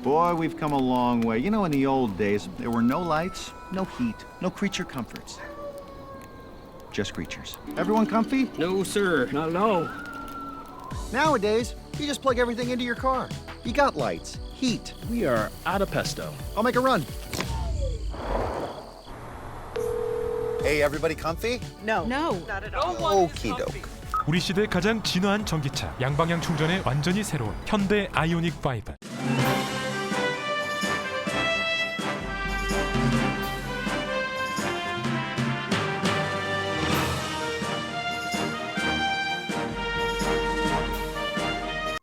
Boy, we've come a long way. You know, in the old days, there were no lights, no heat, no creature comforts. Just creatures. Everyone comfy? No, sir. No. Nowadays, you just plug everything into your car. You got lights, heat. We are out of pesto. I'll make a run. Hey, everybody comfy? No. Okie doke. 우리 시대 가장 진화한 전기차, 양방향 충전에 완전히 새로운 현대 아이오닉 5.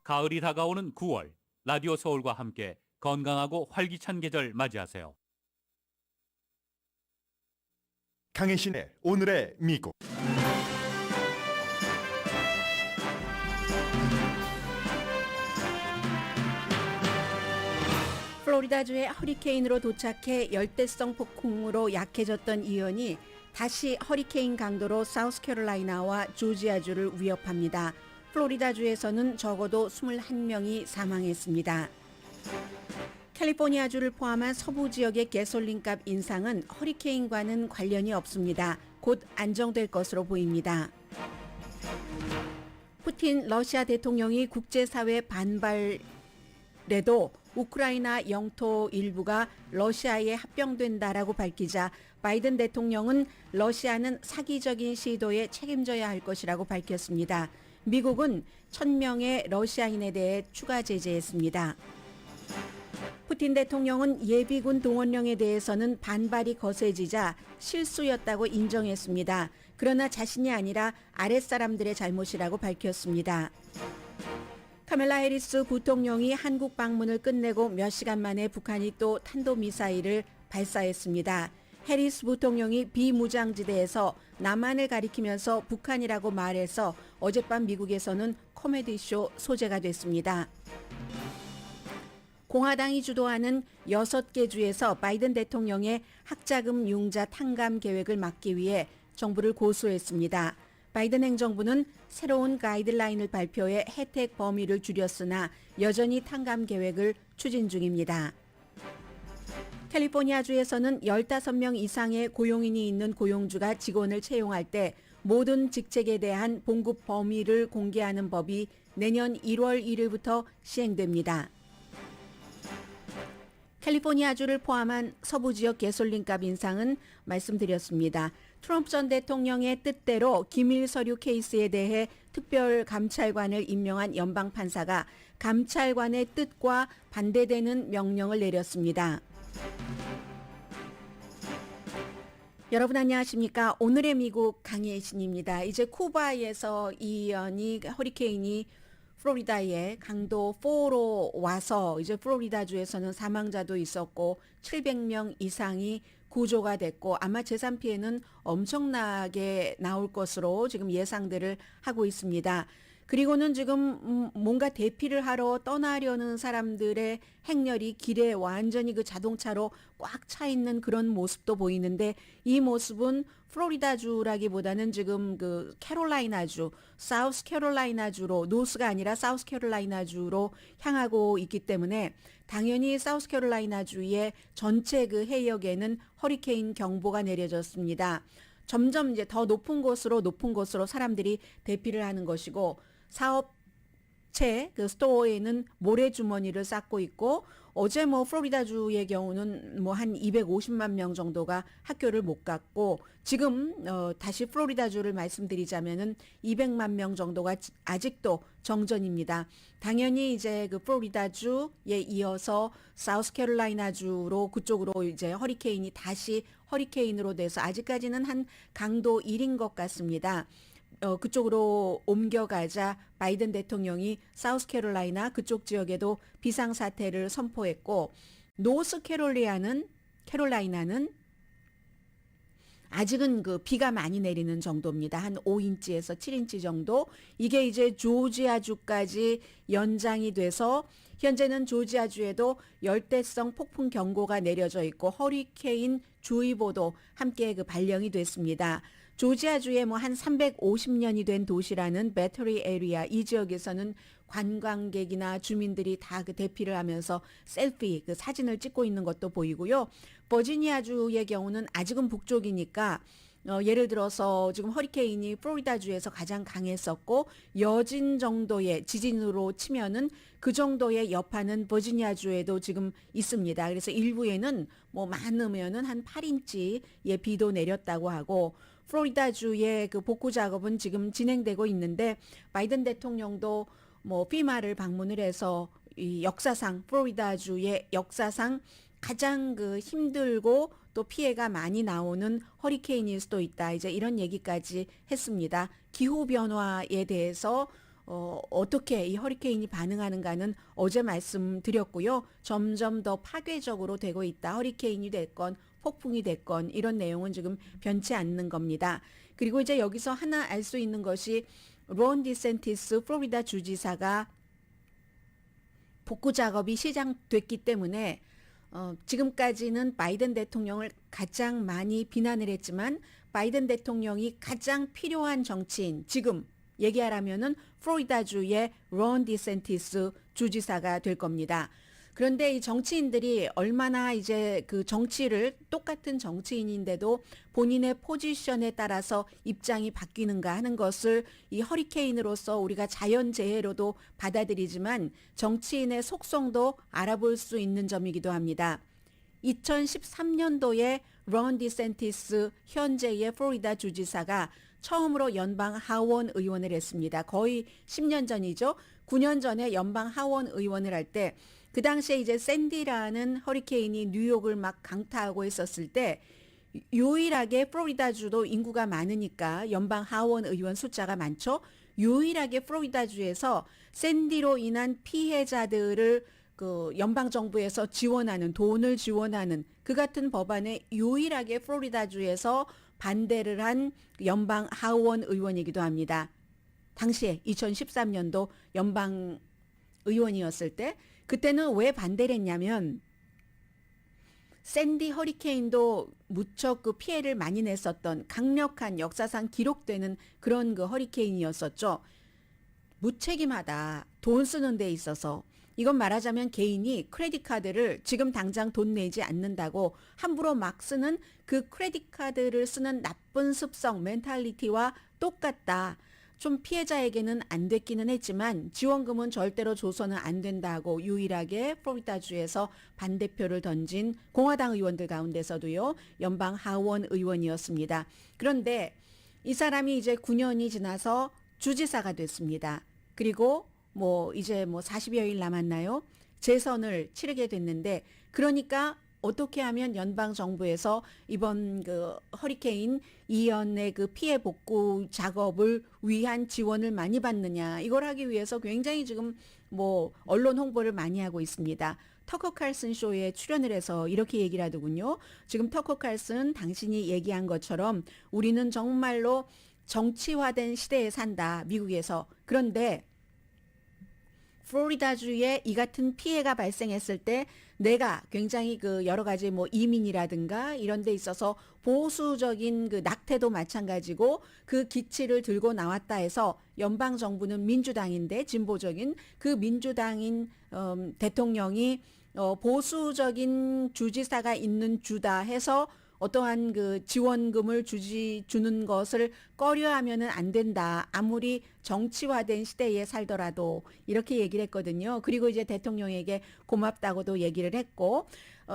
가을이 다가오는 9월, 라디오 서울과 함께 건강하고 활기찬 계절 맞이하세요. 강혜신의 오늘의 미국. 플로리다주에 허리케인으로 도착해 열대성 폭풍으로 약해졌던 이언이 다시 허리케인 강도로 사우스캐롤라이나와 조지아주를 위협합니다. 플로리다주에서는 적어도 21명이 사망했습니다. 캘리포니아주를 포함한 서부 지역의 가솔린값 인상은 허리케인과는 관련이 없습니다. 곧 안정될 것으로 보입니다. 푸틴 러시아 대통령이 국제사회 반발에도 우크라이나 영토 일부가 러시아에 합병된다라고 밝히자 바이든 대통령은 러시아는 사기적인 시도에 책임져야 할 것이라고 밝혔습니다. 미국은 1,000명의 러시아인에 대해 추가 제재했습니다. 푸틴 대통령은 예비군 동원령에 대해서는 반발이 거세지자 실수였다고 인정했습니다. 그러나 자신이 아니라 아랫사람들의 잘못이라고 밝혔습니다. 카멜라 해리스 부통령이 한국 방문을 끝내고 몇 시간 만에 북한이 또 탄도미사일을 발사했습니다. 해리스 부통령이 비무장지대에서 남한을 가리키면서 북한이라고 말해서 어젯밤 미국에서는 코미디쇼 소재가 됐습니다. 공화당이 주도하는 6개 주에서 바이든 대통령의 학자금 융자 탕감 계획을 막기 위해 정부를 고소했습니다. 바이든 행정부는 새로운 가이드라인을 발표해 혜택 범위를 줄였으나 여전히 탕감 계획을 추진 중입니다. 캘리포니아주에서는 15명 이상의 고용인이 있는 고용주가 직원을 채용할 때 모든 직책에 대한 봉급 범위를 공개하는 법이 내년 1월 1일부터 시행됩니다. 캘리포니아주를 포함한 서부 지역 가솔린값 인상은 말씀드렸습니다. 트럼프 전 대통령의 뜻대로 기밀 서류 케이스에 대해 특별 감찰관을 임명한 연방 판사가 감찰관의 뜻과 반대되는 명령을 내렸습니다. 여러분 안녕하십니까? 오늘의 미국 강혜신입니다. 이제 쿠바에서 이언이 허리케인이 플로리다에 강도 4로 와서 이제 플로리다주에서는 사망자도 있었고 700명 이상이 구조가 됐고 아마 재산 피해는 엄청나게 나올 것으로 지금 예상들을 하고 있습니다. 그리고는 지금 뭔가 대피를 하러 떠나려는 사람들의 행렬이 길에 완전히 그 자동차로 꽉 차 있는 그런 모습도 보이는데 이 모습은 플로리다주라기보다는 지금 그 캐롤라이나주, 사우스캐롤라이나주로 노스가 아니라 사우스캐롤라이나주로 향하고 있기 때문에 당연히 사우스캐롤라이나주의 전체 그 해역에는 허리케인 경보가 내려졌습니다. 점점 이제 더 높은 곳으로 사람들이 대피를 하는 것이고 사업체 그 스토어에는 모래주머니를 쌓고 있고 어제 플로리다주의 경우는 한 250만 명 정도가 학교를 못 갔고 지금 다시 플로리다주를 말씀드리자면은 200만 명 정도가 아직도 정전입니다. 당연히 이제 그 플로리다주에 이어서 사우스캐롤라이나주로 그쪽으로 이제 허리케인이 다시 허리케인으로 돼서 아직까지는 한 강도 1인 것 같습니다. 그쪽으로 옮겨가자 바이든 대통령이 사우스캐롤라이나 그쪽 지역에도 비상사태를 선포했고 캐롤라이나는 아직은 그 비가 많이 내리는 정도입니다. 한 5인치에서 7인치 정도. 이게 이제 조지아주까지 연장이 돼서 현재는 조지아주에도 열대성 폭풍 경고가 내려져 있고 허리케인 주의보도 함께 그 발령이 됐습니다. 조지아주에 뭐 한 350년이 된 도시라는 배터리 에리아 이 지역에서는 관광객이나 주민들이 다 그 대피를 하면서 셀피 그 사진을 찍고 있는 것도 보이고요. 버지니아주의 경우는 아직은 북쪽이니까 예를 들어서 지금 허리케인이 플로리다주에서 가장 강했었고 여진 정도의 지진으로 치면은 그 정도의 여파는 버지니아주에도 지금 있습니다. 그래서 일부에는 뭐 많으면은 한 8인치의 비도 내렸다고 하고 플로리다주의 그 복구 작업은 지금 진행되고 있는데 바이든 대통령도 뭐 피마를 방문을 해서 이 역사상 플로리다주의 역사상 가장 그 힘들고 또 피해가 많이 나오는 허리케인일 수도 있다. 이제 이런 얘기까지 했습니다. 기후 변화에 대해서 어떻게 이 허리케인이 반응하는가는 어제 말씀드렸고요. 점점 더 파괴적으로 되고 있다. 허리케인이 됐건 폭풍이 됐건 이런 내용은 지금 변치 않는 겁니다. 그리고 이제 여기서 하나 알 수 있는 것이 론 디센티스 플로리다 주지사가 복구 작업이 시작됐기 때문에 지금까지는 바이든 대통령을 가장 많이 비난을 했지만 바이든 대통령이 가장 필요한 정치인 지금 얘기하라면은 플로리다주의 론 디센티스 주지사가 될 겁니다. 그런데 이 정치인들이 얼마나 이제 그 정치를 똑같은 정치인인데도 본인의 포지션에 따라서 입장이 바뀌는가 하는 것을 이 허리케인으로서 우리가 자연재해로도 받아들이지만 정치인의 속성도 알아볼 수 있는 점이기도 합니다. 2013년도에 론 디센티스 현재의 플로리다 주지사가 처음으로 연방 하원 의원을 했습니다. 거의 10년 전이죠. 9년 전에 연방 하원 의원을 할 때 그 당시에 이제 샌디라는 허리케인이 뉴욕을 막 강타하고 있었을 때 유일하게 플로리다주도 인구가 많으니까 연방 하원 의원 숫자가 많죠. 유일하게 플로리다주에서 샌디로 인한 피해자들을 그 연방 정부에서 지원하는 돈을 지원하는 그 같은 법안에 유일하게 플로리다주에서 반대를 한 연방 하원 의원이기도 합니다. 당시에 2013년도 연방 의원이었을 때 그때는 왜 반대를 했냐면 샌디 허리케인도 무척 그 피해를 많이 냈었던 강력한 역사상 기록되는 그런 그 허리케인이었었죠. 무책임하다. 돈 쓰는 데 있어서. 이건 말하자면 개인이 크레딧 카드를 지금 당장 돈 내지 않는다고 함부로 막 쓰는 그 크레딧 카드를 쓰는 나쁜 습성, 멘탈리티와 똑같다. 좀 피해자에게는 안 됐기는 했지만 지원금은 절대로 줘서는 안 된다고 유일하게 플로리다주에서 반대표를 던진 공화당 의원들 가운데서도요. 연방 하원 의원이었습니다. 그런데 이 사람이 이제 9년이 지나서 주지사가 됐습니다. 그리고 뭐 이제 뭐 40여일 남았나요? 재선을 치르게 됐는데 그러니까 어떻게 하면 연방 정부에서 이번 그 허리케인 이연의 그 피해 복구 작업을 위한 지원을 많이 받느냐 이걸 하기 위해서 굉장히 지금 뭐 언론 홍보를 많이 하고 있습니다. 터커 칼슨 쇼에 출연을 해서 이렇게 얘기를 하더군요. 지금 터커 칼슨 당신이 얘기한 것처럼 우리는 정말로 정치화된 시대에 산다. 미국에서. 그런데 플로리다주에 이 같은 피해가 발생했을 때 내가 굉장히 그 여러 가지 뭐 이민이라든가 이런 데 있어서 보수적인 그 낙태도 마찬가지고 그 기치를 들고 나왔다 해서 연방 정부는 민주당인데 진보적인 그 민주당인 대통령이 보수적인 주지사가 있는 주다 해서 어떠한 그 지원금을 주는 것을 꺼려하면은 안 된다. 아무리 정치화된 시대에 살더라도 이렇게 얘기를 했거든요. 그리고 이제 대통령에게 고맙다고도 얘기를 했고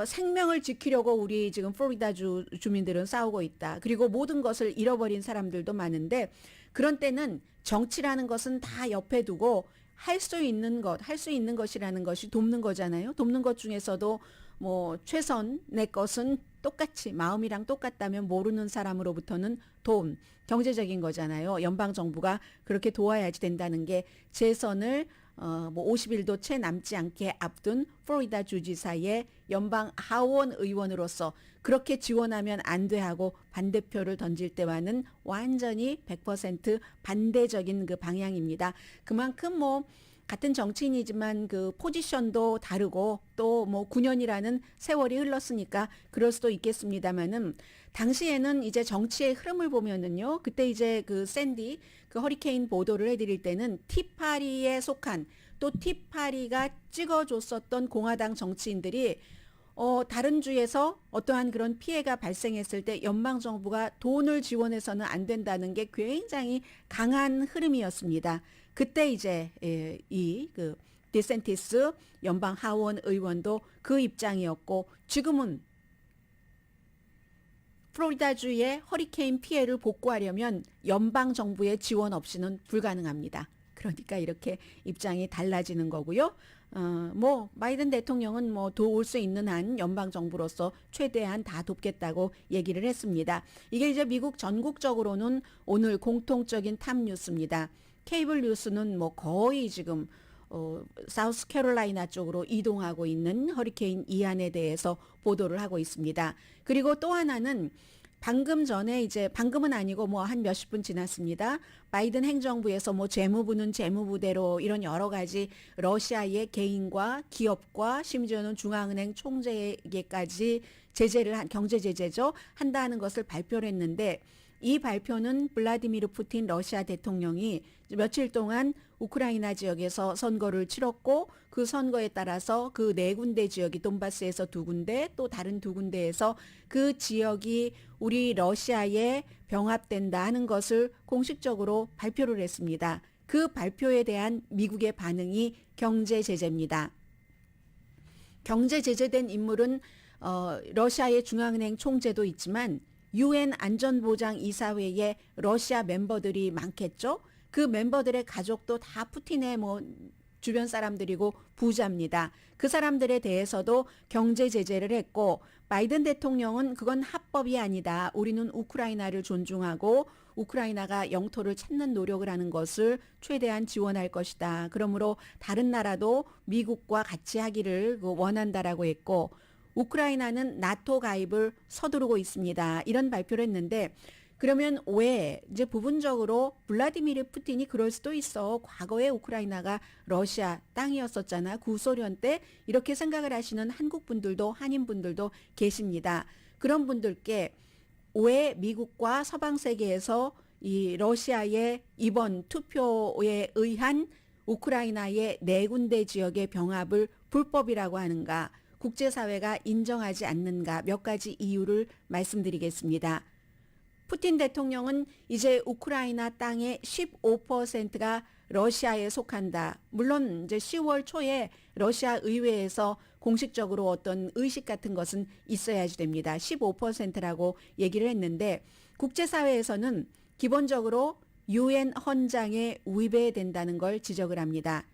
생명을 지키려고 우리 지금 플로리다주 주민들은 싸우고 있다. 그리고 모든 것을 잃어버린 사람들도 많은데 그런 때는 정치라는 것은 다 옆에 두고 할 수 있는 것이라는 것이 돕는 거잖아요. 돕는 것 중에서도 뭐 최선의 것은 똑같이 마음이랑 똑같다면 모르는 사람으로부터는 도움, 경제적인 거잖아요. 연방 정부가 그렇게 도와야지 된다는 게 재선을 뭐 50일도 채 남지 않게 앞둔 플로리다 주지사의 연방 하원 의원으로서 그렇게 지원하면 안 돼 하고 반대표를 던질 때와는 완전히 100% 반대적인 그 방향입니다. 그만큼 뭐 같은 정치인이지만 그 포지션도 다르고 또 뭐 9년이라는 세월이 흘렀으니까 그럴 수도 있겠습니다만은 당시에는 이제 정치의 흐름을 보면은요. 그때 이제 그 샌디 그 허리케인 보도를 해드릴 때는 티파리에 속한 또 티파리가 찍어줬었던 공화당 정치인들이 다른 주에서 어떠한 그런 피해가 발생했을 때 연방정부가 돈을 지원해서는 안 된다는 게 굉장히 강한 흐름이었습니다. 그때 이제 이 그 디센티스 연방 하원 의원도 그 입장이었고 지금은 플로리다주의 허리케인 피해를 복구하려면 연방정부의 지원 없이는 불가능합니다. 그러니까 이렇게 입장이 달라지는 거고요. 뭐 바이든 대통령은 뭐 도울 수 있는 한 연방 정부로서 최대한 다 돕겠다고 얘기를 했습니다. 이게 이제 미국 전국적으로는 오늘 공통적인 탑 뉴스입니다. 케이블 뉴스는 뭐 거의 지금 사우스캐롤라이나 쪽으로 이동하고 있는 허리케인 이안에 대해서 보도를 하고 있습니다. 그리고 또 하나는 방금 전에 이제 방금은 아니고 뭐 한 몇십 분 지났습니다. 바이든 행정부에서 뭐 재무부는 재무부대로 이런 여러 가지 러시아의 개인과 기업과 심지어는 중앙은행 총재에게까지 제재를 경제 제재죠. 한다는 것을 발표를 했는데 이 발표는 블라디미르 푸틴 러시아 대통령이 며칠 동안 우크라이나 지역에서 선거를 치렀고 그 선거에 따라서 그 네 군데 지역이 돈바스에서 두 군데 또 다른 두 군데에서 그 지역이 우리 러시아에 병합된다 하는 것을 공식적으로 발표를 했습니다. 그 발표에 대한 미국의 반응이 경제 제재입니다. 경제 제재된 인물은 러시아의 중앙은행 총재도 있지만 UN 안전보장이사회에 러시아 멤버들이 많겠죠. 그 멤버들의 가족도 다 푸틴의 뭐 주변 사람들이고 부자입니다. 그 사람들에 대해서도 경제 제재를 했고 바이든 대통령은 그건 합법이 아니다. 우리는 우크라이나를 존중하고 우크라이나가 영토를 찾는 노력을 하는 것을 최대한 지원할 것이다. 그러므로 다른 나라도 미국과 같이 하기를 원한다라고 했고 우크라이나는 나토 가입을 서두르고 있습니다. 이런 발표를 했는데 그러면 왜 이제 부분적으로 블라디미르 푸틴이 그럴 수도 있어. 과거에 우크라이나가 러시아 땅이었었잖아. 구소련 때 이렇게 생각을 하시는 한국 분들도 한인 분들도 계십니다. 그런 분들께 왜 미국과 서방 세계에서 이 러시아의 이번 투표에 의한 우크라이나의 네 군데 지역의 병합을 불법이라고 하는가? 국제사회가 인정하지 않는가? 몇 가지 이유를 말씀드리겠습니다. 푸틴 대통령은 이제 우크라이나 땅의 15%가 러시아에 속한다. 물론 이제 10월 초에 러시아 의회에서 공식적으로 어떤 의식 같은 것은 있어야지 됩니다. 15%라고 얘기를 했는데 국제사회에서는 기본적으로 UN 헌장에 위배된다는 걸 지적을 합니다.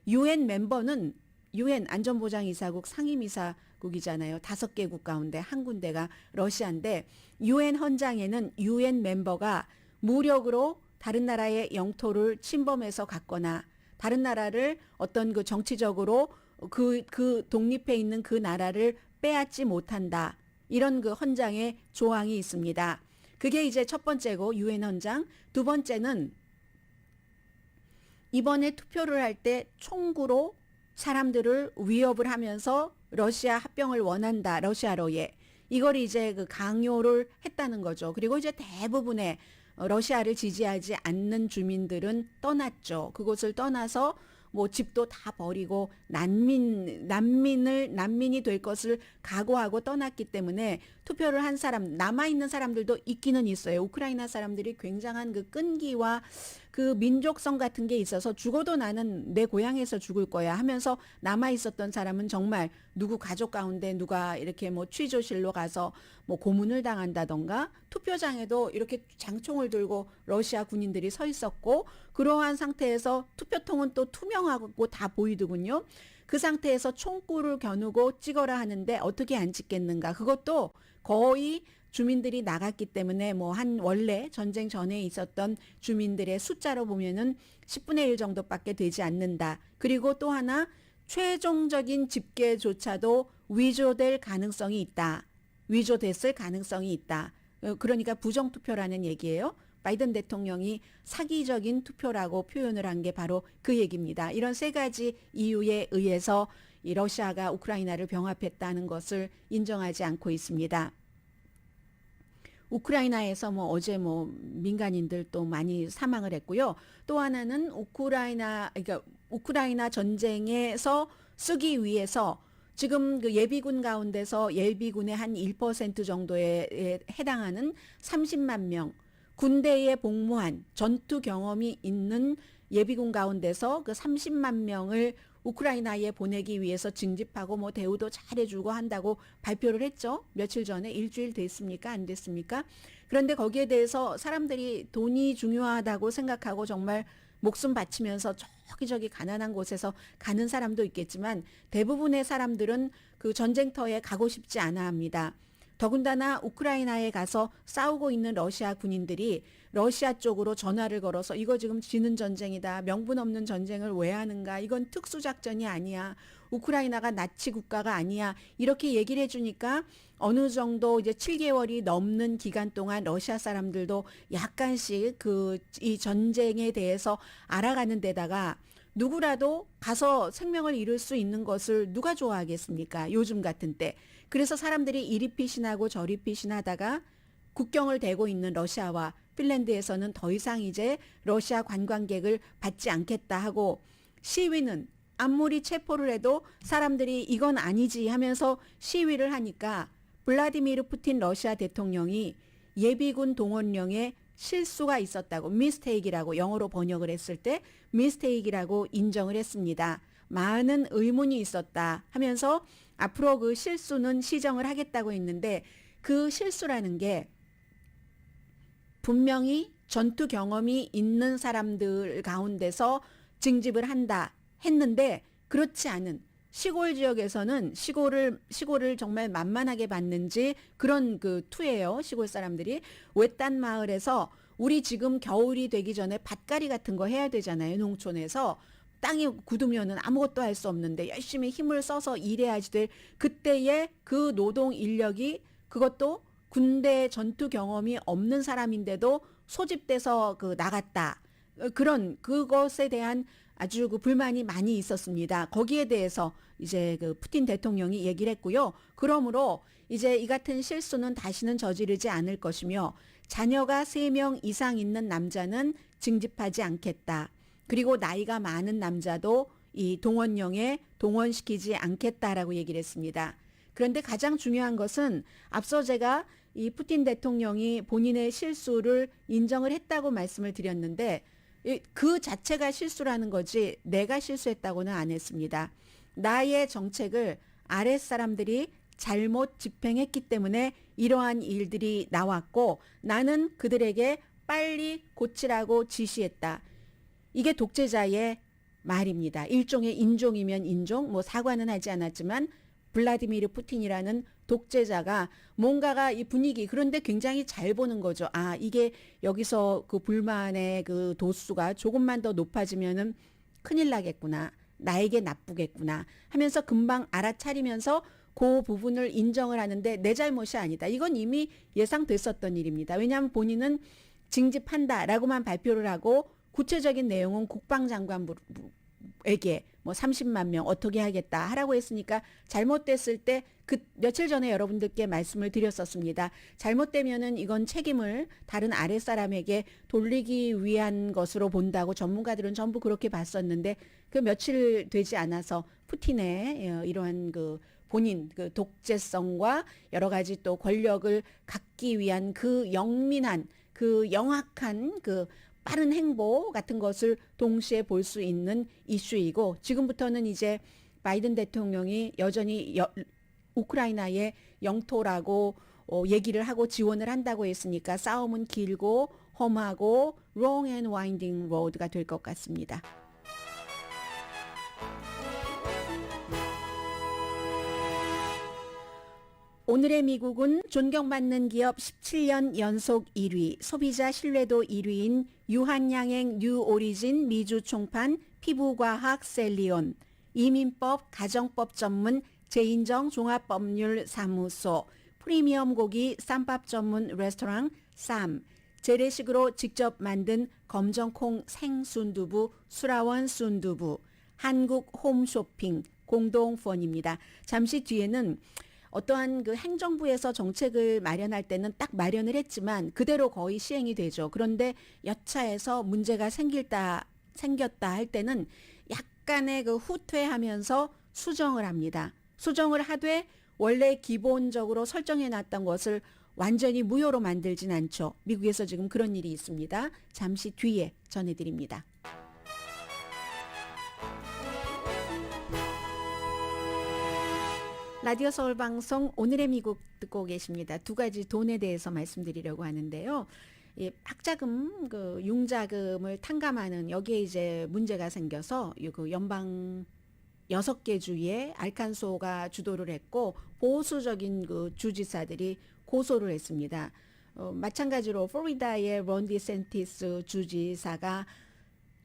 UN 멤버는 UN 안전보장이사국 상임이사국이잖아요. 5개국 가운데 한 군데가 러시아인데 UN 헌장에는 UN 멤버가 무력으로 다른 나라의 영토를 침범해서 갔거나 다른 나라를 어떤 그 정치적으로 그 독립해 있는 그 나라를 빼앗지 못한다. 이런 그 헌장의 조항이 있습니다. 그게 이제 첫 번째고 UN 헌장. 두 번째는 이번에 투표를 할 때 총구로 사람들을 위협을 하면서 러시아 합병을 원한다. 러시아로에. 이걸 이제 그 강요를 했다는 거죠. 그리고 이제 대부분의 러시아를 지지하지 않는 주민들은 떠났죠. 그곳을 떠나서 뭐 집도 다 버리고 난민이 될 것을 각오하고 떠났기 때문에 투표를 한 사람, 남아있는 사람들도 있기는 있어요. 우크라이나 사람들이 굉장한 그 끈기와 그 민족성 같은 게 있어서 죽어도 나는 내 고향에서 죽을 거야 하면서 남아있었던 사람은 정말 누구 가족 가운데 누가 이렇게 뭐 취조실로 가서 뭐 고문을 당한다던가 투표장에도 이렇게 장총을 들고 러시아 군인들이 서 있었고 그러한 상태에서 투표통은 또 투명하고 다 보이더군요. 그 상태에서 총구를 겨누고 찍어라 하는데 어떻게 안 찍겠는가. 그것도 거의 주민들이 나갔기 때문에 뭐 한 원래 전쟁 전에 있었던 주민들의 숫자로 보면은 10분의 1 정도밖에 되지 않는다. 그리고 또 하나 최종적인 집계조차도 위조될 가능성이 있다. 위조됐을 가능성이 있다. 그러니까 부정투표라는 얘기예요. 바이든 대통령이 사기적인 투표라고 표현을 한 게 바로 그 얘기입니다. 이런 세 가지 이유에 의해서 이 러시아가 우크라이나를 병합했다는 것을 인정하지 않고 있습니다. 우크라이나에서 어제 민간인들 또 많이 사망을 했고요. 또 하나는 그러니까 우크라이나 전쟁에서 쓰기 위해서 지금 그 예비군 가운데서 예비군의 한 1% 정도에 해당하는 30만 명 군대에 복무한 전투 경험이 있는 예비군 가운데서 그 30만 명을 우크라이나에 보내기 위해서 징집하고 대우도 잘해주고 한다고 발표를 했죠. 며칠 전에 일주일 됐습니까? 안 됐습니까? 그런데 거기에 대해서 사람들이 돈이 중요하다고 생각하고 정말 목숨 바치면서 저기저기 가난한 곳에서 가는 사람도 있겠지만 대부분의 사람들은 그 전쟁터에 가고 싶지 않아 합니다. 더군다나 우크라이나에 가서 싸우고 있는 러시아 군인들이 러시아 쪽으로 전화를 걸어서 이거 지금 지는 전쟁이다. 명분 없는 전쟁을 왜 하는가. 이건 특수작전이 아니야. 우크라이나가 나치 국가가 아니야. 이렇게 얘기를 해주니까 어느 정도 이제 7개월이 넘는 기간 동안 러시아 사람들도 약간씩 이 전쟁에 대해서 알아가는 데다가 누구라도 가서 생명을 잃을 수 있는 것을 누가 좋아하겠습니까? 요즘 같은 때. 그래서 사람들이 이리 피신하고 저리 피신하다가 국경을 대고 있는 러시아와 핀란드에서는 더 이상 이제 러시아 관광객을 받지 않겠다 하고 시위는 아무리 체포를 해도 사람들이 이건 아니지 하면서 시위를 하니까 블라디미르 푸틴 러시아 대통령이 예비군 동원령에 실수가 있었다고 미스테이크라고 영어로 번역을 했을 때 미스테이크라고 인정을 했습니다. 많은 의문이 있었다 하면서 앞으로 그 실수는 시정을 하겠다고 했는데 그 실수라는 게 분명히 전투 경험이 있는 사람들 가운데서 징집을 한다 했는데 그렇지 않은 시골 지역에서는 시골을 정말 만만하게 봤는지 그런 그 투예요. 시골 사람들이 외딴 마을에서 우리 지금 겨울이 되기 전에 밭갈이 같은 거 해야 되잖아요. 농촌에서 땅이 굳으면은 아무것도 할 수 없는데 열심히 힘을 써서 일해야지 될 그때의 그 노동 인력이 그것도 군대 전투 경험이 없는 사람인데도 소집돼서 나갔다. 그런 그것에 대한 아주 그 불만이 많이 있었습니다. 거기에 대해서 이제 그 푸틴 대통령이 얘기를 했고요. 그러므로 이제 이 같은 실수는 다시는 저지르지 않을 것이며 자녀가 3명 이상 있는 남자는 징집하지 않겠다. 그리고 나이가 많은 남자도 이 동원령에 동원시키지 않겠다라고 얘기를 했습니다. 그런데 가장 중요한 것은 앞서 제가 이 푸틴 대통령이 본인의 실수를 인정을 했다고 말씀을 드렸는데 그 자체가 실수라는 거지 내가 실수했다고는 안 했습니다. 나의 정책을 아랫사람들이 잘못 집행했기 때문에 이러한 일들이 나왔고 나는 그들에게 빨리 고치라고 지시했다. 이게 독재자의 말입니다. 일종의 인종이면 인종, 사과는 하지 않았지만 블라디미르 푸틴이라는 독재자가 뭔가가 이 분위기 그런데 굉장히 잘 보는 거죠. 아, 이게 여기서 그 불만의 그 도수가 조금만 더 높아지면은 큰일 나겠구나. 나에게 나쁘겠구나 하면서 금방 알아차리면서 그 부분을 인정을 하는데 내 잘못이 아니다. 이건 이미 예상됐었던 일입니다. 왜냐하면 본인은 징집한다라고만 발표를 하고 구체적인 내용은 국방장관에게 30만 명 어떻게 하겠다 하라고 했으니까 잘못됐을 때 그 며칠 전에 여러분들께 말씀을 드렸었습니다. 잘못되면은 이건 책임을 다른 아랫사람에게 돌리기 위한 것으로 본다고 전문가들은 전부 그렇게 봤었는데 그 며칠 되지 않아서 푸틴의 이러한 그 본인 그 독재성과 여러 가지 또 권력을 갖기 위한 그 영민한 그 영악한 그 빠른 행보 같은 것을 동시에 볼 수 있는 이슈이고 지금부터는 이제 바이든 대통령이 여전히 우크라이나의 영토라고 얘기를 하고 지원을 한다고 했으니까 싸움은 길고 험하고 long and winding road가 될 것 같습니다. 오늘의 미국은 존경받는 기업 17년 연속 1위, 소비자 신뢰도 1위인 유한양행 뉴오리진 미주 총판 피부과학 셀리온, 이민법 가정법 전문 제인정 종합법률 사무소, 프리미엄 고기 쌈밥 전문 레스토랑 쌈, 재래식으로 직접 만든 검정콩 생순두부, 수라원 순두부, 한국 홈쇼핑 공동후원입니다. 잠시 뒤에는 어떠한 그 행정부에서 정책을 마련할 때는 딱 마련을 했지만 그대로 거의 시행이 되죠. 그런데 여차해서 문제가 생겼다 할 때는 약간의 그 후퇴하면서 수정을 합니다. 수정을 하되 원래 기본적으로 설정해 놨던 것을 완전히 무효로 만들진 않죠. 미국에서 지금 그런 일이 있습니다. 잠시 뒤에 전해드립니다. 라디오 서울 방송 오늘의 미국 듣고 계십니다. 두 가지 돈에 대해서 말씀드리려고 하는데요. 학자금, 그 융자금을 탕감하는 여기에 이제 문제가 생겨서 그 연방 6개 주에 알칸소가 주도를 했고 보수적인 그 주지사들이 고소를 했습니다. 마찬가지로 플로리다의 론 디센티스 주지사가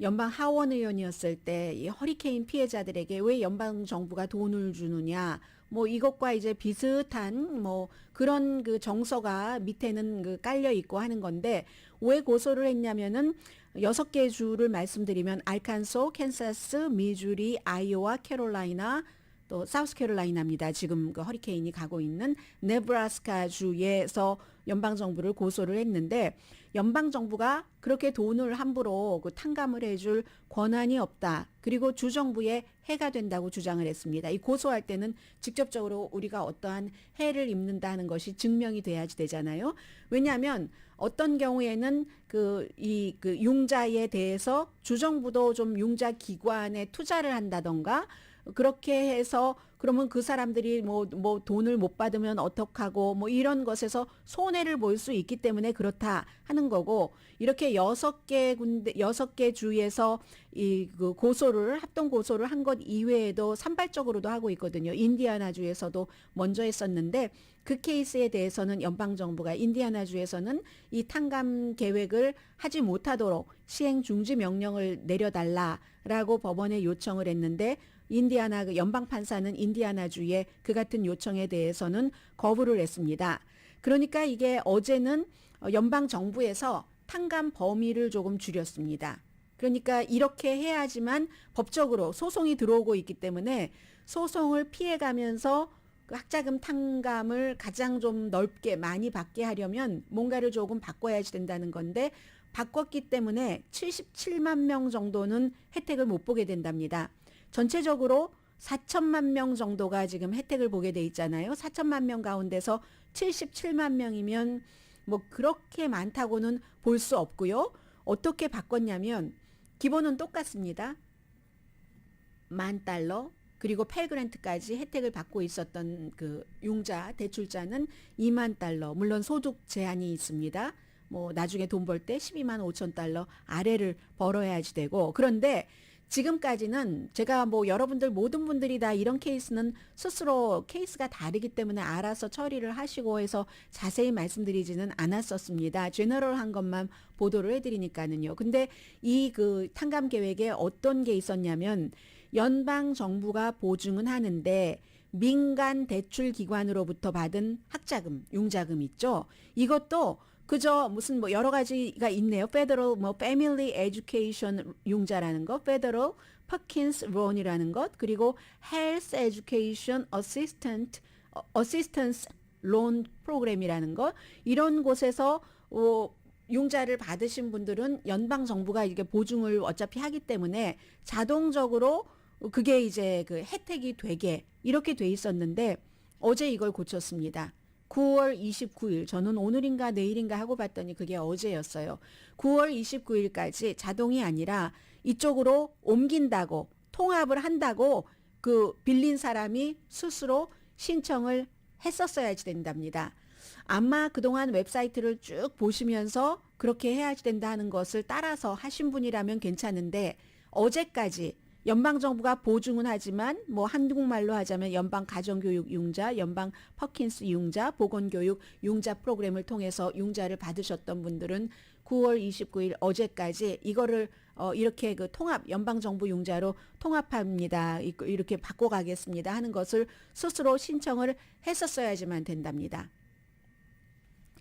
연방 하원 의원이었을 때 이 허리케인 피해자들에게 왜 연방 정부가 돈을 주느냐, 뭐 이것과 이제 비슷한 뭐 그런 그 정서가 밑에는 그 깔려 있고 하는 건데 왜 고소를 했냐면은 6개 주를 말씀드리면 알칸소, 캔사스, 미주리, 아이오와, 캐롤라이나, 또 사우스캐롤라이나입니다. 지금 그 허리케인이 가고 있는 네브라스카 주에서 연방 정부를 고소를 했는데 연방 정부가 그렇게 돈을 함부로 그 탕감을 해줄 권한이 없다. 그리고 주 정부에 해가 된다고 주장을 했습니다. 이 고소할 때는 직접적으로 우리가 어떠한 해를 입는다는 것이 증명이 돼야지 되잖아요. 왜냐하면 어떤 경우에는 그 융자에 대해서 주 정부도 좀 융자 기관에 투자를 한다던가 그렇게 해서 그러면 그 사람들이 뭐 돈을 못 받으면 어떡하고 뭐 이런 것에서 손해를 볼 수 있기 때문에 그렇다 하는 거고 이렇게 6개 주에서 그 고소를 합동 고소를 한 것 이외에도 산발적으로도 하고 있거든요. 인디아나 주에서도 먼저 했었는데 그 케이스에 대해서는 연방 정부가 인디아나 주에서는 이 탕감 계획을 하지 못하도록 시행 중지 명령을 내려달라라고 법원에 요청을 했는데 인디아나 그 연방 판사는 인디아나주의 그 같은 요청에 대해서는 거부를 했습니다. 그러니까 이게 어제는 연방 정부에서 탕감 범위를 조금 줄였습니다. 그러니까 이렇게 해야지만 법적으로 소송이 들어오고 있기 때문에 소송을 피해가면서 그 학자금 탕감을 가장 좀 넓게 많이 받게 하려면 뭔가를 조금 바꿔야지 된다는 건데 바꿨기 때문에 77만 명 정도는 혜택을 못 보게 된답니다. 전체적으로 4천만 명 정도가 지금 혜택을 보게 돼 있잖아요. 4천만 명 가운데서 77만 명이면 뭐 그렇게 많다고는 볼 수 없고요. 어떻게 바꿨냐면 기본은 똑같습니다. $10,000 그리고 펠그랜트까지 혜택을 받고 있었던 그 융자 대출자는 $20,000 물론 소득 제한이 있습니다. 뭐 나중에 돈 벌 때 $125,000 아래를 벌어야지 되고 그런데 지금까지는 제가 뭐 여러분들 모든 분들이 다 이런 케이스는 스스로 케이스가 다르기 때문에 알아서 처리를 하시고 해서 자세히 말씀드리지는 않았었습니다. 제너럴한 것만 보도를 해드리니까는요. 근데 이 그 탕감 계획에 어떤 게 있었냐면 연방 정부가 보증은 하는데 민간 대출 기관으로부터 받은 학자금, 융자금 있죠. 이것도 그저 무슨 뭐 여러 가지가 있네요. Federal 뭐 Family Education 융자라는 것, Federal Perkins Loan이라는 것, 그리고 Health Education Assistance Loan Program이라는 것, 이런 곳에서 융자를 받으신 분들은 연방 정부가 이게 보증을 어차피 하기 때문에 자동적으로 그게 이제 그 혜택이 되게 이렇게 돼 있었는데 어제 이걸 고쳤습니다. 9월 29일 저는 오늘인가 내일인가 하고 봤더니 그게 어제였어요. 9월 29일까지 자동이 아니라 이쪽으로 옮긴다고 통합을 한다고 그 빌린 사람이 스스로 신청을 했었어야지 된답니다. 아마 그동안 웹사이트를 쭉 보시면서 그렇게 해야지 된다 하는 것을 따라서 하신 분이라면 괜찮은데 어제까지 연방정부가 보증은 하지만 뭐 한국말로 하자면 연방 가정교육 융자, 연방 퍼킨스 융자, 보건교육 융자 프로그램을 통해서 융자를 받으셨던 분들은 9월 29일 어제까지 이거를 이렇게 그 통합 연방정부 융자로 통합합니다. 이렇게 바꿔가겠습니다 하는 것을 스스로 신청을 했었어야지만 된답니다.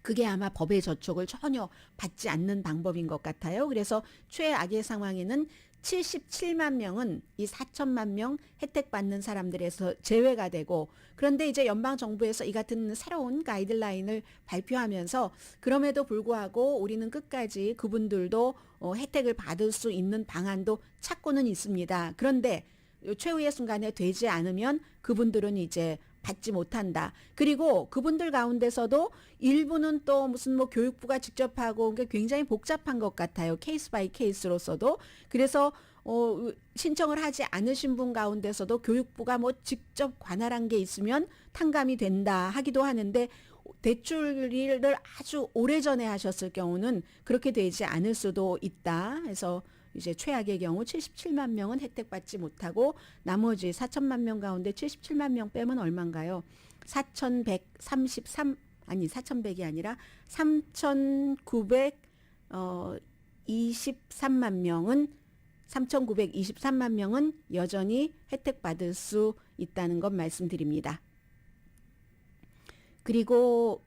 그게 아마 법의 저촉을 전혀 받지 않는 방법인 것 같아요. 그래서 최악의 상황에는 77만 명은 이 4천만 명 혜택 받는 사람들에서 제외가 되고, 그런데 이제 연방 정부에서 이 같은 새로운 가이드라인을 발표하면서 그럼에도 불구하고 우리는 끝까지 그분들도 혜택을 받을 수 있는 방안도 찾고는 있습니다. 그런데 최후의 순간에 되지 않으면 그분들은 이제 받지 못한다. 그리고 그분들 가운데서도 일부는 또 무슨 뭐 교육부가 직접 하고, 그러니까 굉장히 복잡한 것 같아요. 케이스 바이 케이스로서도. 그래서 신청을 하지 않으신 분 가운데서도 교육부가 뭐 직접 관할한 게 있으면 탕감이 된다 하기도 하는데, 대출을 아주 오래전에 하셨을 경우는 그렇게 되지 않을 수도 있다. 그래서 이제 최악의 경우 77만 명은 혜택받지 못하고 나머지 4천만 명 가운데 77만 명 빼면 얼마인가요? 4,133 아니라 3,923만 명은 여전히 혜택받을 수 있다는 것 말씀드립니다. 그리고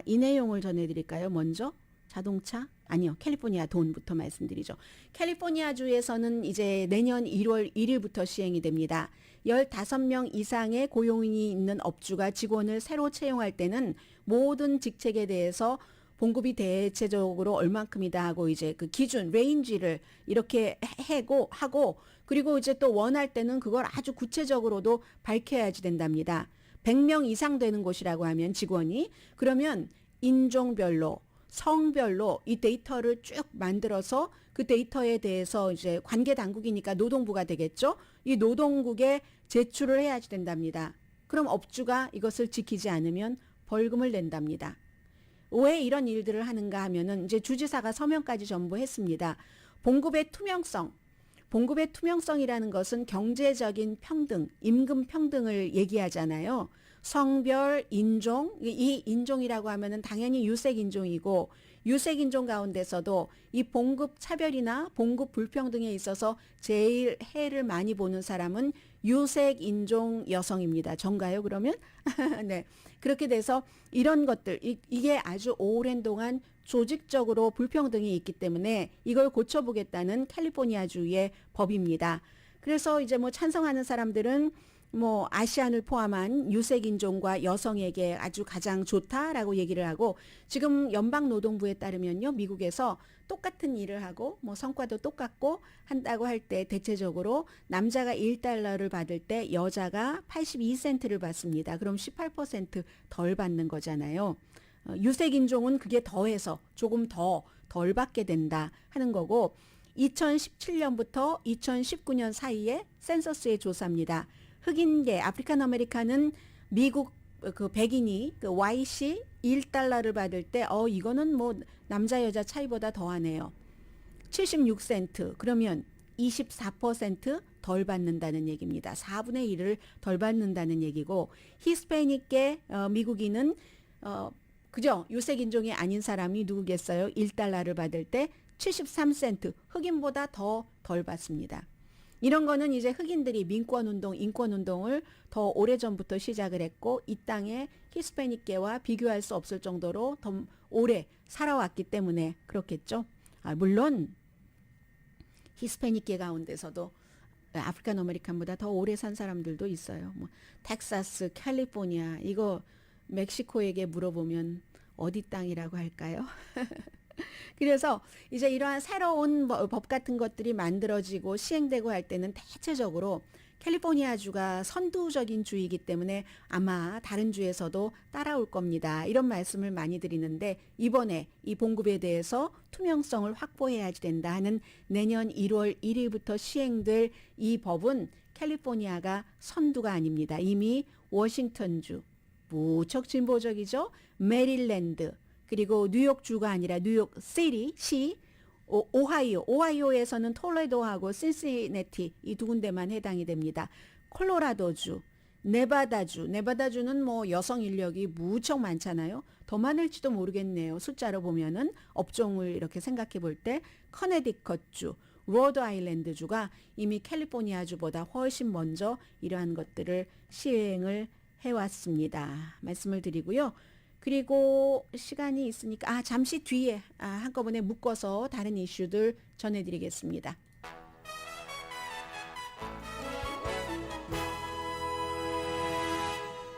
이 내용을 전해드릴까요? 먼저 자동차? 아니요. 캘리포니아 돈부터 말씀드리죠. 캘리포니아주에서는 이제 내년 1월 1일부터 시행이 됩니다. 15명 이상의 고용인이 있는 업주가 직원을 새로 채용할 때는 모든 직책에 대해서 봉급이 대체적으로 얼만큼이다 하고 이제 그 기준 레인지를 이렇게 하고, 그리고 이제 또 원할 때는 그걸 아주 구체적으로도 밝혀야지 된답니다. 100명 이상 되는 곳이라고 하면 직원이, 그러면 인종별로 성별로 이 데이터를 쭉 만들어서 그 데이터에 대해서 이제 관계 당국이니까 노동부가 되겠죠. 이 노동국에 제출을 해야지 된답니다. 그럼 업주가 이것을 지키지 않으면 벌금을 낸답니다. 왜 이런 일들을 하는가 하면은 이제 주지사가 서명까지 전부 했습니다. 봉급의 투명성. 봉급의 투명성이라는 것은 경제적인 평등, 임금 평등을 얘기하잖아요. 성별, 인종, 이 인종이라고 하면은 당연히 유색인종이고, 유색인종 가운데서도 이 봉급 차별이나 봉급 불평등에 있어서 제일 해를 많이 보는 사람은 유색인종 여성입니다. 전가요, 그러면? 네. 그렇게 돼서 이런 것들, 이게 아주 오랜 동안 조직적으로 불평등이 있기 때문에 이걸 고쳐보겠다는 캘리포니아주의 법입니다. 그래서 이제 뭐 찬성하는 사람들은 뭐 아시안을 포함한 유색인종과 여성에게 아주 가장 좋다라고 얘기를 하고, 지금 연방노동부에 따르면요, 미국에서 똑같은 일을 하고 뭐 성과도 똑같고 한다고 할 때 대체적으로 남자가 $1를 받을 때 여자가 82센트를 받습니다. 그럼 18% 덜 받는 거잖아요. 유색인종은 그게 더해서 조금 더 덜 받게 된다 하는 거고, 2017년부터 2019년 사이에 센서스의 조사입니다. 흑인계 아프리칸 아메리칸은 미국 그 백인이 그 YC $1를 받을 때 이거는 뭐 남자 여자 차이보다 더하네요. 76센트. 그러면 24%덜 받는다는 얘기입니다. 4분의 1을 덜 받는다는 얘기고, 히스패닉계 미국인은 그죠? 유색인종이 아닌 사람이 누구겠어요? $1를 받을 때 73센트. 흑인보다 더 덜 받습니다. 이런 거는 이제 흑인들이 민권운동, 인권운동을 더 오래전부터 시작을 했고, 이 땅에 히스패닉계와 비교할 수 없을 정도로 더 오래 살아왔기 때문에 그렇겠죠. 물론 히스패닉계 가운데서도 아프리칸 아메리칸보다 더 오래 산 사람들도 있어요. 뭐 텍사스, 캘리포니아, 이거 멕시코에게 물어보면 어디 땅이라고 할까요? 그래서 이제 이러한 새로운 법 같은 것들이 만들어지고 시행되고 할 때는 대체적으로 캘리포니아주가 선두적인 주이기 때문에 아마 다른 주에서도 따라올 겁니다. 이런 말씀을 많이 드리는데, 이번에 이 봉급에 대해서 투명성을 확보해야 된다 하는 내년 1월 1일부터 시행될 이 법은 캘리포니아가 선두가 아닙니다. 이미 워싱턴주, 무척 진보적이죠. 메릴랜드, 그리고 뉴욕주가 아니라 뉴욕시티, 시, 오하이오에서는 톨레도하고 신시내티 이 두 군데만 해당이 됩니다. 콜로라도주, 네바다주는 뭐 여성 인력이 무척 많잖아요. 더 많을지도 모르겠네요. 숫자로 보면은 업종을 이렇게 생각해 볼 때 커네디컷주, 로드아일랜드주가 이미 캘리포니아주보다 훨씬 먼저 이러한 것들을 시행을 해왔습니다. 말씀을 드리고요. 그리고 시간이 있으니까 잠시 뒤에 한꺼번에 묶어서 다른 이슈들 전해드리겠습니다.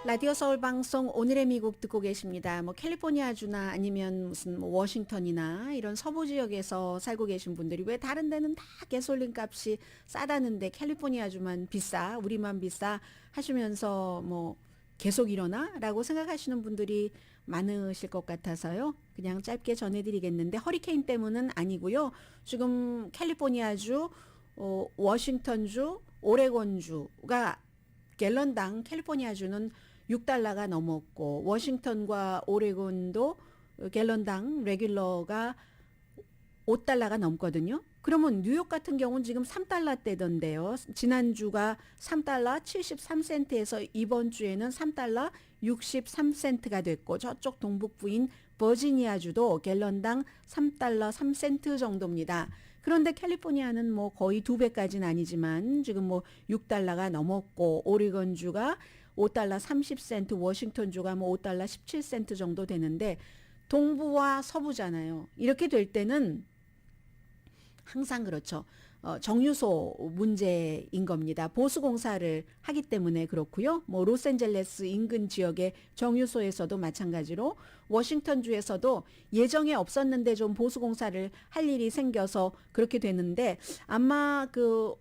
라디오 서울 방송 오늘의 미국 듣고 계십니다. 뭐 캘리포니아주나 아니면 무슨 뭐 워싱턴이나 이런 서부 지역에서 살고 계신 분들이 왜 다른 데는 다 가솔린 값이 싸다는데 캘리포니아주만 비싸, 우리만 비싸 하시면서 뭐 계속 이러나라고 생각하시는 분들이 많으실 것 같아서요. 그냥 짧게 전해드리겠는데 허리케인 때문은 아니고요. 지금 캘리포니아주, 워싱턴주, 오레곤주가 갤런당 캘리포니아주는 $6가 넘었고 워싱턴과 오레곤도 갤런당 레귤러가 $5가 넘거든요. 그러면 뉴욕 같은 경우는 지금 $3대던데요. 지난주가 $3 73센트에서 이번 주에는 $3 63센트가 됐고 저쪽 동북부인 버지니아주도 갤런당 $3 3센트 정도입니다. 그런데 캘리포니아는 뭐 거의 2배까지는 아니지만 지금 뭐 $6가 넘었고 오리건주가 $5 30센트, 워싱턴주가 뭐 $5 17센트 정도 되는데 동부와 서부잖아요. 이렇게 될 때는 항상 그렇죠. 정유소 문제인 겁니다. 보수공사를 하기 때문에 그렇고요. 뭐 로스앤젤레스 인근 지역의 정유소에서도 마찬가지로 워싱턴주에서도 예정에 없었는데 좀 보수공사를 할 일이 생겨서 그렇게 되는데 아마 그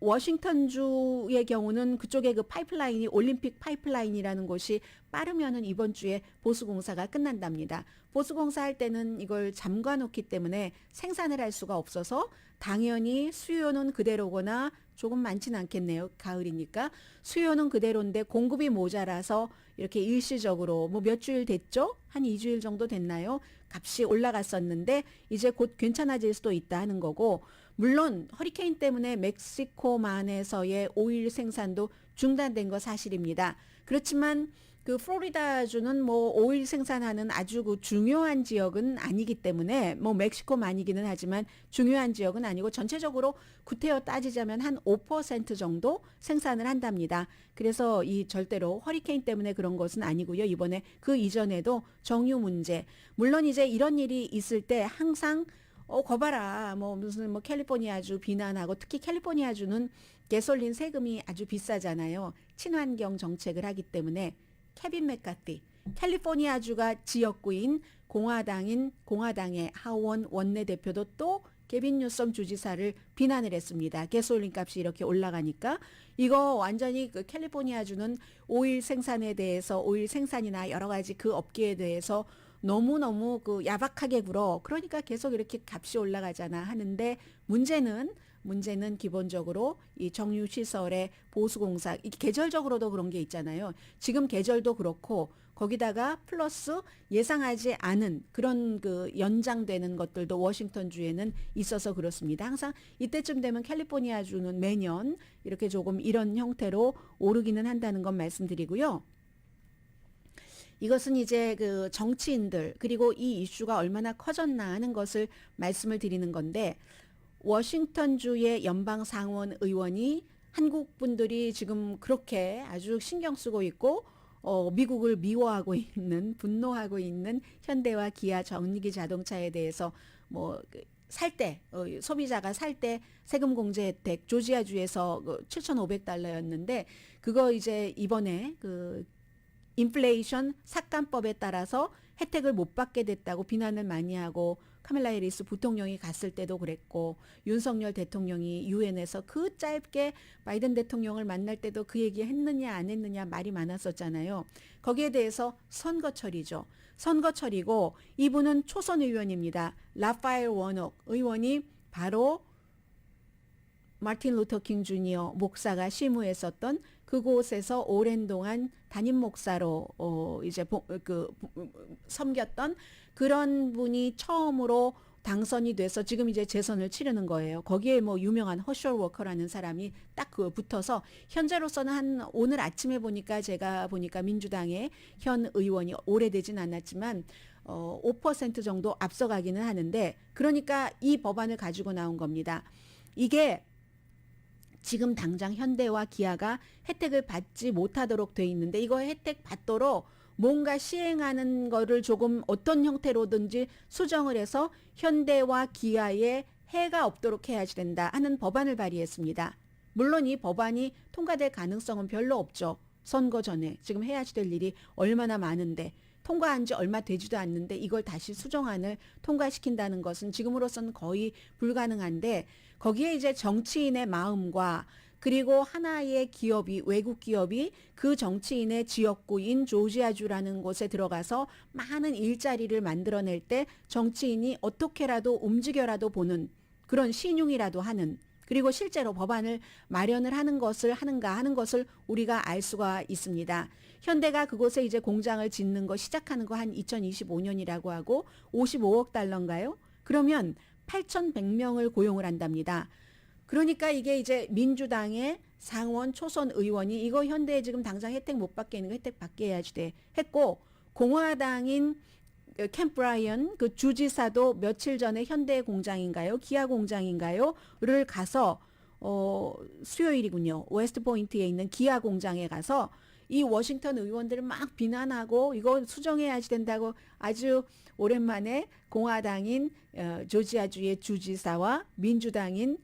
워싱턴주의 경우는 그쪽에 그 파이프라인이 올림픽 파이프라인이라는 곳이 빠르면은 이번 주에 보수공사가 끝난답니다. 보수공사 할 때는 이걸 잠가 놓기 때문에 생산을 할 수가 없어서 당연히 수요는 그대로거나 조금 많진 않겠네요. 가을이니까. 수요는 그대로인데 공급이 모자라서 이렇게 일시적으로 뭐 몇 주일 됐죠? 한 2주일 정도 됐나요? 값이 올라갔었는데 이제 곧 괜찮아질 수도 있다 하는 거고 물론 허리케인 때문에 멕시코만에서의 오일 생산도 중단된 거 사실입니다. 그렇지만 그 플로리다주는 뭐 오일 생산하는 아주 그 중요한 지역은 아니기 때문에 뭐 멕시코만이기는 하지만 중요한 지역은 아니고 전체적으로 구태여 따지자면 한 5% 정도 생산을 한답니다. 그래서 이 절대로 허리케인 때문에 그런 것은 아니고요. 이번에 그 이전에도 정유 문제. 물론 이제 이런 일이 있을 때 항상 거봐라 뭐 무슨 뭐 캘리포니아주 비난하고 특히 캘리포니아주는 가솔린 세금이 아주 비싸잖아요. 친환경 정책을 하기 때문에 케빈 맥카티, 캘리포니아주가 지역구인 공화당의 하원 원내대표도 또 게빈 뉴섬 주지사를 비난을 했습니다. 가솔린 값이 이렇게 올라가니까 이거 완전히 그 캘리포니아주는 오일 생산에 대해서 오일 생산이나 여러 가지 그 업계에 대해서 너무너무 그 야박하게 굴어. 그러니까 계속 이렇게 값이 올라가잖아 하는데 문제는 기본적으로 이 정유시설의 보수공사, 계절적으로도 그런 게 있잖아요. 지금 계절도 그렇고 거기다가 플러스 예상하지 않은 그런 그 연장되는 것들도 워싱턴주에는 있어서 그렇습니다. 항상 이때쯤 되면 캘리포니아주는 매년 이렇게 조금 이런 형태로 오르기는 한다는 건 말씀드리고요. 이것은 이제 그 정치인들 그리고 이 이슈가 얼마나 커졌나 하는 것을 말씀을 드리는 건데 워싱턴주의 연방 상원 의원이 한국 분들이 지금 그렇게 아주 신경 쓰고 있고 미국을 미워하고 있는 분노하고 있는 현대와 기아 전기 자동차에 대해서 뭐 살 때 소비자가 살 때 세금 공제 혜택 조지아주에서 $7,500였는데 그거 이제 이번에 그 인플레이션 삭감법에 따라서 혜택을 못 받게 됐다고 비난을 많이 하고 카밀라 해리스 부통령이 갔을 때도 그랬고 윤석열 대통령이 유엔에서 그 짧게 바이든 대통령을 만날 때도 그 얘기 했느냐 안 했느냐 말이 많았었잖아요. 거기에 대해서 선거철이죠. 선거철이고 이분은 초선 의원입니다. 라파엘 워녹 의원이 바로 마틴 루터 킹 주니어 목사가 시무했었던 그곳에서 오랜 동안 담임 목사로 이제 섬겼던 그런 분이 처음으로 당선이 돼서 지금 이제 재선을 치르는 거예요. 거기에 뭐 유명한 허셜 워커라는 사람이 딱 그 붙어서 현재로서는 오늘 아침에 보니까 제가 보니까 민주당의 현 의원이 오래되진 않았지만 5% 정도 앞서가기는 하는데 그러니까 이 법안을 가지고 나온 겁니다. 이게 지금 당장 현대와 기아가 혜택을 받지 못하도록 돼 있는데 이거 혜택 받도록 뭔가 시행하는 거를 조금 어떤 형태로든지 수정을 해서 현대와 기아에 해가 없도록 해야지 된다 하는 법안을 발의했습니다. 물론 이 법안이 통과될 가능성은 별로 없죠. 선거 전에 지금 해야지 될 일이 얼마나 많은데 통과한 지 얼마 되지도 않는데 이걸 다시 수정안을 통과시킨다는 것은 지금으로서는 거의 불가능한데 거기에 이제 정치인의 마음과 그리고 하나의 기업이 외국 기업이 그 정치인의 지역구인 조지아주라는 곳에 들어가서 많은 일자리를 만들어낼 때 정치인이 어떻게라도 움직여라도 보는 그런 신용이라도 하는 그리고 실제로 법안을 마련을 하는 것을 하는가 하는 것을 우리가 알 수가 있습니다. 현대가 그곳에 이제 공장을 짓는 거 시작하는 거 한 2025년이라고 하고 55억 달러인가요? 그러면 8,100명을 고용을 한답니다. 그러니까 이게 이제 민주당의 상원 초선 의원이 이거 현대에 지금 당장 혜택 못 받게 있는 거 혜택 받게 해야지 돼 했고 공화당인 캠 브라이언 그 주지사도 며칠 전에 현대 공장인가요? 기아 공장인가요?를 가서 수요일이군요. 웨스트 포인트에 있는 기아 공장에 가서 이 워싱턴 의원들을 막 비난하고 이거 수정해야지 된다고 아주 오랜만에 공화당인 조지아주의 주지사와 민주당인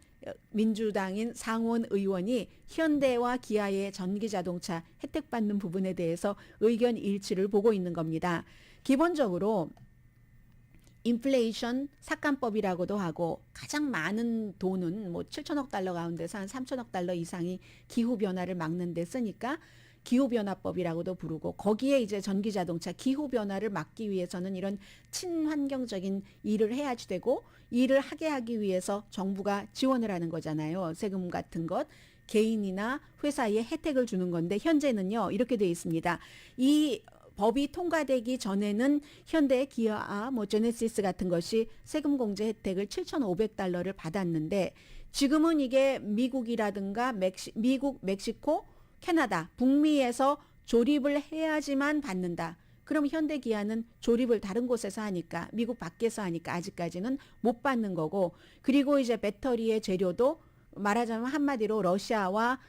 상원 의원이 현대와 기아의 전기자동차 혜택받는 부분에 대해서 의견 일치를 보고 있는 겁니다. 기본적으로 인플레이션 삭감법이라고도 하고 가장 많은 돈은 뭐 7천억 달러 가운데서 한 3천억 달러 이상이 기후변화를 막는 데 쓰니까 기후변화법이라고도 부르고 거기에 이제 전기자동차 기후변화를 막기 위해서는 이런 친환경적인 일을 해야지 되고 일을 하게 하기 위해서 정부가 지원을 하는 거잖아요. 세금 같은 것. 개인이나 회사에 혜택을 주는 건데 현재는요. 이렇게 돼 있습니다. 이 법이 통과되기 전에는 현대, 기아, 뭐 제네시스 같은 것이 세금 공제 혜택을 7,500달러를 받았는데 지금은 이게 미국이라든가 미국, 멕시코, 캐나다, 북미에서 조립을 해야지만 받는다. 그럼 현대 기아는 조립을 다른 곳에서 하니까 미국 밖에서 하니까 아직까지는 못 받는 거고 그리고 이제 배터리의 재료도 말하자면 한마디로 러시아와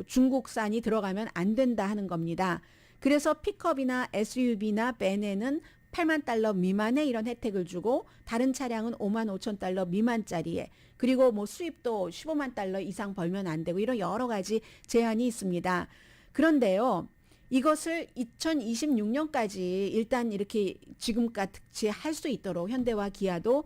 중국산이 들어가면 안 된다 하는 겁니다. 그래서 픽업이나 SUV나 밴에는 8만 달러 미만의 이런 혜택을 주고 다른 차량은 5만 5천 달러 미만짜리에 그리고 뭐 수입도 15만 달러 이상 벌면 안 되고 이런 여러 가지 제한이 있습니다. 그런데요. 이것을 2026년까지 일단 이렇게 지금같이 할 수 있도록 현대와 기아도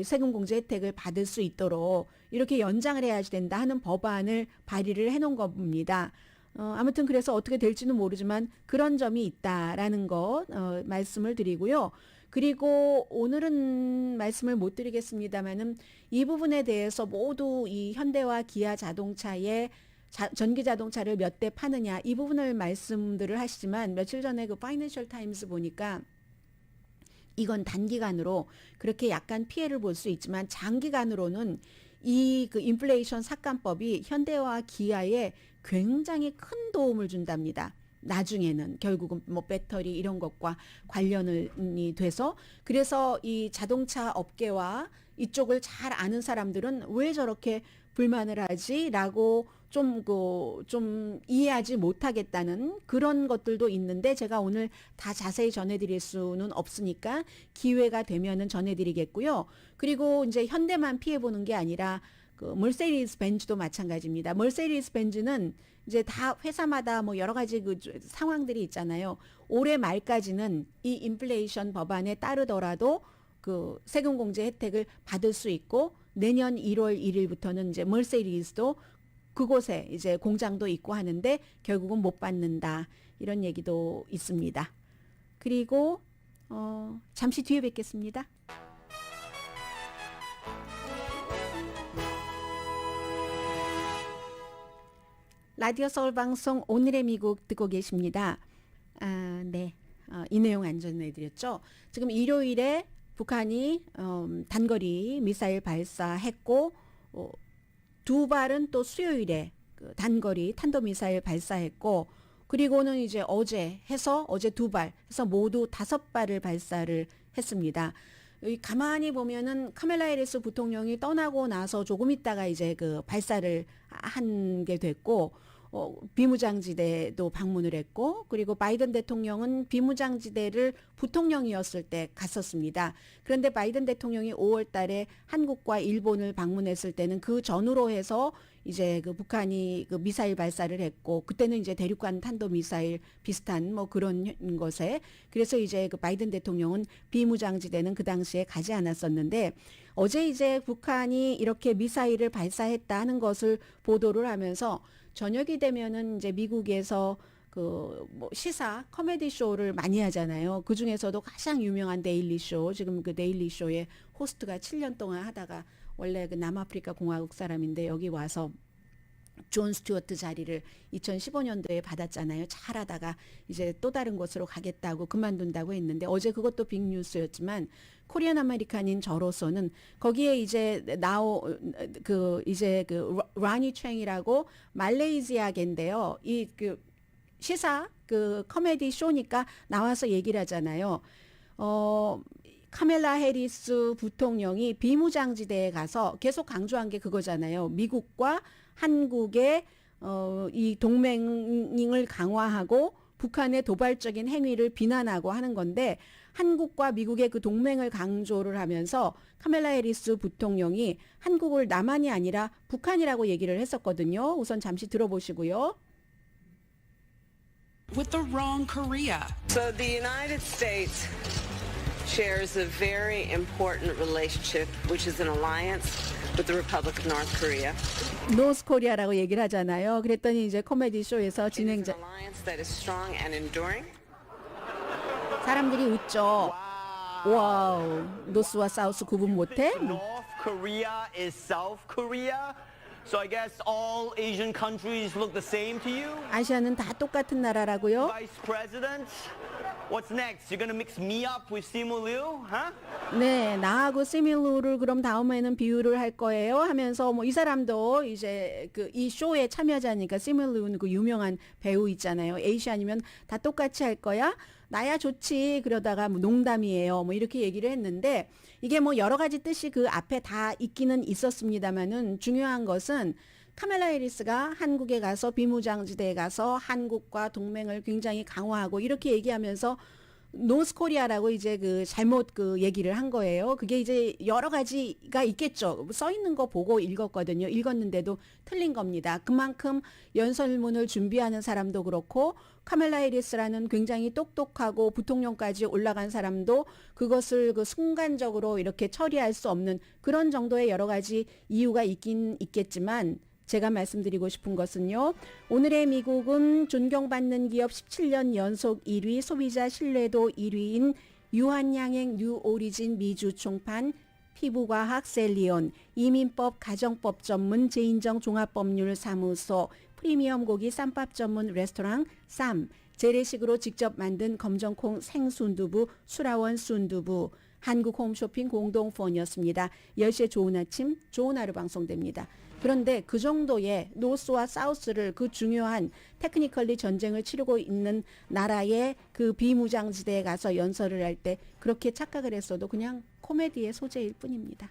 세금 공제 혜택을 받을 수 있도록 이렇게 연장을 해야지 된다 하는 법안을 발의를 해놓은 겁니다. 아무튼 그래서 어떻게 될지는 모르지만 그런 점이 있다라는 것 말씀을 드리고요. 그리고 오늘은 말씀을 못 드리겠습니다만은 이 부분에 대해서 모두 이 현대와 기아 자동차의 전기 자동차를 몇 대 파느냐 이 부분을 말씀들을 하시지만 며칠 전에 그 파이낸셜 타임스 보니까 이건 단기간으로 그렇게 약간 피해를 볼 수 있지만 장기간으로는 이 그 인플레이션 삭감법이 현대와 기아에 굉장히 큰 도움을 준답니다. 나중에는 결국은 뭐 배터리 이런 것과 관련이 돼서 그래서 이 자동차 업계와 이쪽을 잘 아는 사람들은 왜 저렇게 불만을 하지라고 좀 이해하지 못하겠다는 그런 것들도 있는데 제가 오늘 다 자세히 전해드릴 수는 없으니까 기회가 되면은 전해드리겠고요. 그리고 이제 현대만 피해보는 게 아니라 그 멀세디스 벤츠도 마찬가지입니다. 멀세디스 벤츠는 이제 다 회사마다 뭐 여러 가지 그 상황들이 있잖아요. 올해 말까지는 이 인플레이션 법안에 따르더라도 그 세금 공제 혜택을 받을 수 있고 내년 1월 1일부터는 이제 멀세디스도 그곳에 이제 공장도 있고 하는데 결국은 못 받는다. 이런 얘기도 있습니다. 그리고 잠시 뒤에 뵙겠습니다. 라디오 서울 방송 오늘의 미국 듣고 계십니다. 네. 이 내용 안 전해드렸죠. 지금 일요일에 북한이 단거리 미사일 발사했고 두 발은 또 수요일에 그 단거리 탄도미사일 발사했고 그리고는 이제 어제 해서 어제 두 발 해서 모두 5발을 발사를 했습니다. 가만히 보면은 카멜라 해리스 부통령이 떠나고 나서 조금 있다가 이제 그 발사를 한 게 됐고 비무장지대도 방문을 했고 그리고 바이든 대통령은 비무장지대를 부통령이었을 때 갔었습니다. 그런데 바이든 대통령이 5월 달에 한국과 일본을 방문했을 때는 그 전후로 해서 이제 그 북한이 그 미사일 발사를 했고 그때는 이제 대륙간 탄도 미사일 비슷한 뭐 그런 것에 그래서 이제 그 바이든 대통령은 비무장지대는 그 당시에 가지 않았었는데 어제 이제 북한이 이렇게 미사일을 발사했다 하는 것을 보도를 하면서 저녁이 되면은 이제 미국에서 그 뭐 시사 코미디 쇼를 많이 하잖아요. 그 중에서도 가장 유명한 데일리 쇼 지금 그 데일리 쇼의 호스트가 7년 동안 하다가 원래 그 남아프리카 공화국 사람인데 여기 와서 존 스튜어트 자리를 2015년도에 받았잖아요. 잘하다가 이제 또 다른 곳으로 가겠다고 그만둔다고 했는데 어제 그것도 빅뉴스였지만 코리안 아메리칸인 저로서는 거기에 이제 이제 그 라니 챙이라고 말레이시아계인데요. 이 그 시사 그 코미디 쇼니까 나와서 얘기를 하잖아요. 카멜라 해리스 부통령이 비무장지대에 가서 계속 강조한 게 그거잖아요. 미국과 한국의 이 동맹을 강화하고 북한의 도발적인 행위를 비난하고 하는 건데 한국과 미국의 그 동맹을 강조를 하면서 카멜라 해리스 부통령이 한국을 남한이 아니라 북한이라고 얘기를 했었거든요. 우선 잠시 들어보시고요. With the wrong Korea. So the United States shares a very important relationship, which is an alliance with the Republic of North Korea. 노스코리아라고 얘기를 하잖아요. 그랬더니 이제 코미디 쇼에서 It is 진행자 an alliance that is strong and enduring. 사람들이 웃죠. 와우, 노스와 사우스 구분 못해? North Korea is South Korea. So I guess all Asian countries look the same to you? 아시아는 다 똑같은 나라라고요? Vice President, what's next? You're gonna mix me up with Simu Liu, huh? 네, 나하고 시밀루를 그럼 다음에는 비유를 할 거예요 하면서 뭐 이 사람도 이제 그 이 쇼에 참여자니까 시밀루는 그 유명한 배우 있잖아요. 에이시안이면 다 똑같이 할 거야? 나야 좋지. 그러다가 뭐 농담이에요. 뭐 이렇게 얘기를 했는데 이게 뭐 여러 가지 뜻이 그 앞에 다 있기는 있었습니다만은 중요한 것은 카멜라 해리스가 한국에 가서 비무장지대에 가서 한국과 동맹을 굉장히 강화하고 이렇게 얘기하면서 노스코리아라고 이제 그 잘못 그 얘기를 한 거예요. 그게 이제 여러 가지가 있겠죠. 써 있는 거 보고 읽었거든요. 읽었는데도 틀린 겁니다. 그만큼 연설문을 준비하는 사람도 그렇고 카멜라 해리스라는 굉장히 똑똑하고 부통령까지 올라간 사람도 그것을 그 순간적으로 이렇게 처리할 수 없는 그런 정도의 여러 가지 이유가 있긴 있겠지만 제가 말씀드리고 싶은 것은요. 오늘의 미국은 존경받는 기업 17년 연속 1위, 소비자 신뢰도 1위인 유한양행 뉴오리진 미주 총판, 피부과학 셀리온, 이민법 가정법 전문 제인정 종합법률사무소, 프리미엄 고기 쌈밥 전문 레스토랑 쌈, 재래식으로 직접 만든 검정콩 생순두부 수라원 순두부, 한국 홈쇼핑 공동폰이었습니다. 10시에 좋은 아침, 좋은 하루 방송됩니다. 그런데 그 정도의 노스와 사우스를 그 중요한 테크니컬리 전쟁을 치르고 있는 나라의 그 비무장지대에 가서 연설을 할 때 그렇게 착각을 했어도 그냥 코미디의 소재일 뿐입니다.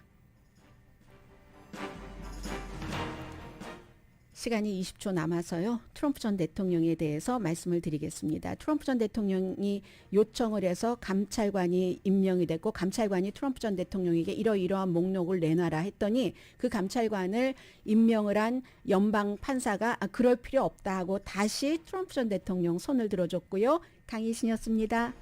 시간이 20초 남아서요. 트럼프 전 대통령에 대해서 말씀을 드리겠습니다. 트럼프 전 대통령이 요청을 해서 감찰관이 임명이 됐고 감찰관이 트럼프 전 대통령에게 이러이러한 목록을 내놔라 했더니 그 감찰관을 임명을 한 연방 판사가 그럴 필요 없다 하고 다시 트럼프 전 대통령 손을 들어줬고요. 강희신이었습니다.